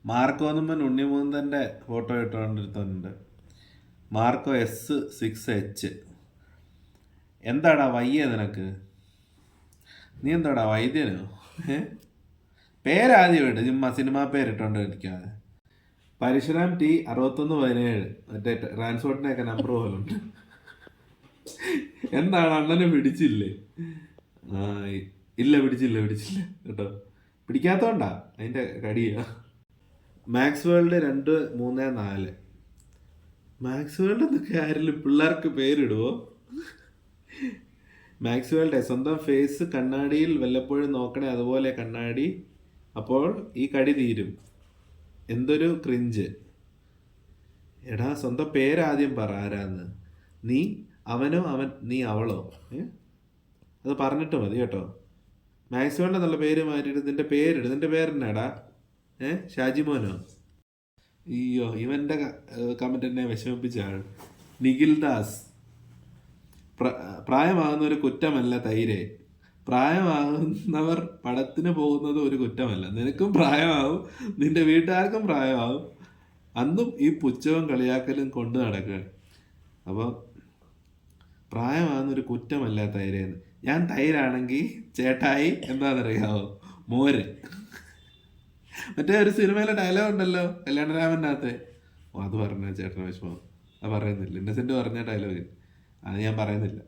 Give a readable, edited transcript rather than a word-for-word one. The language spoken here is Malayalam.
മാർക്കോന്നുമ്പൻ ഉണ്ണിമൂന്തൻ്റെ ഫോട്ടോ ഇട്ടുകൊണ്ടിരുത്തുന്നുണ്ട്. Marco S6H. എന്താടാ വയ്യ നിനക്ക്? നീ എന്താടാ വൈദ്യനോ? പേരാദ്യം ഇട്ട് ചുമ്മാ സിനിമാ പേരിട്ടോണ്ട് ഇരിക്കാതെ. പരശുരാം T6117 മറ്റേ ട്രാൻസ്പോർട്ടിനെയൊക്കെ നമ്പർ പോലുണ്ട്. എന്താണ് അണ്ണനെ പിടിച്ചില്ലേ? ഇല്ല പിടിച്ചില്ല കേട്ടോ. പിടിക്കാത്തോണ്ടാ അതിന്റെ കടിയാ. Max world 234. മാക്സ് വേൾഡ് എന്നൊക്കെ ആരെങ്കിലും പിള്ളേർക്ക് പേരിടുവോ? മാക്സ് വേൾഡ് സ്വന്തം ഫേസ് കണ്ണാടിയിൽ വല്ലപ്പോഴും നോക്കണേ, അതുപോലെ കണ്ണാടി, അപ്പോൾ ഈ കടി തീരും. എന്തൊരു ക്രിഞ്ച്. എടാ സ്വന്തം പേരാദ്യം പറ, ആരാന്ന്? നീ അവനോ നീ അവളോ? അത് പറഞ്ഞിട്ട് മതി കേട്ടോ. മാക്സ് വേൾഡ് എന്നുള്ള പേര് മാറ്റിയിട്ട് നിന്റെ പേരിട്. നിന്റെ പേരെന്നാടാ? ഷാജിമോനോ? അയ്യോ, ഇവന്റെ കമന്റ് എന്നെ വിഷമിപ്പിച്ച ആൾ. നിഖിൽ ദാസ്. പ്രായമാകുന്ന ഒരു കുറ്റമല്ല തൈരെ. പ്രായമാകുന്നവർ പടത്തിന് പോകുന്നത് ഒരു കുറ്റമല്ല. നിനക്കും പ്രായമാവും, നിന്റെ വീട്ടുകാർക്കും പ്രായമാവും. അന്നും ഈ പുച്ഛവും കളിയാക്കലും കൊണ്ട് നടക്കുക. അപ്പോൾ പ്രായമാകുന്നൊരു കുറ്റമല്ല തൈരെന്ന്. ഞാൻ തൈരാണെങ്കിൽ ചേട്ടായി എന്താണെന്നറിയാവോ? മോര്. മറ്റേ ഒരു സിനിമയിലെ ഡയലോഗ് ഉണ്ടല്ലോ കല്യാണരാമനകത്ത്. അത് പറഞ്ഞ ചേട്ടന് വിഷമം. അത് പറയുന്നില്ല. ഇന്നസെന്റ് പറഞ്ഞ ഡയലോഗ് അത് ഞാൻ പറയുന്നില്ല.